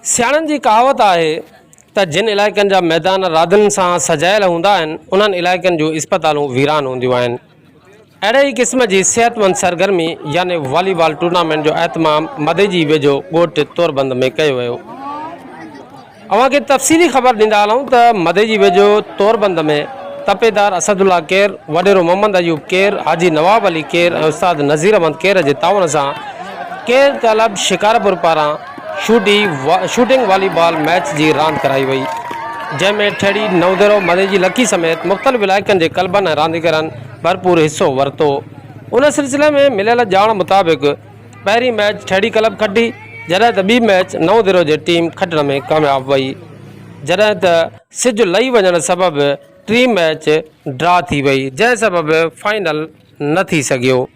सियाणनि जी कहावत आहे त जिन इलाइक़नि जा मैदान रांदियुनि सां सजायल हूंदा आहिनि उन्हनि इलाइक़नि जूं इस्पतालूं वीरान हूंदियूं आहिनि। अहिड़े ई क़िस्म जी सिहतमंद सरगर्मी यानी वॉलीबॉल टूर्नामेंट जो एहतमाम मदे जी वेझो ॻोठ तोरबंद में कयो वियो। अव्हांखे तफ़सीली ख़बर ॾींदा हलूं त मदे जी वेझो तोरबंद में तपेदार असदुल्ला केर, वॾेरो मोहम्मद अयूब केर, हाजी नवाब अली केर ऐं उस्ताद नज़ीर अहमद केर जे ताउन सां केर क्लब शिकारपुर पारां शूटिंग वॉलीबॉल मैच जी रांदि कराई वई, जंहिंमें ठेड़ी नवदेरो मदे जी लकी समेत मुख़्तलिफ़ इलाइक़नि जे क्लबनि ऐं रांदीगरनि भरपूर हिस्सो वरितो। उन सिलसिले में मिलियल ॼाण मुताबिक़ पहिरीं मैच ठेड़ी क्लब खटी, जॾहिं त ॿी मैच नवदेरो जी टीम खटण में कामयाबु वई, जॾहिं त सिज लही वञण सबबि टी मैच ड्रा थी वई, जंहिं सबबि फाइनल न थी सघियो।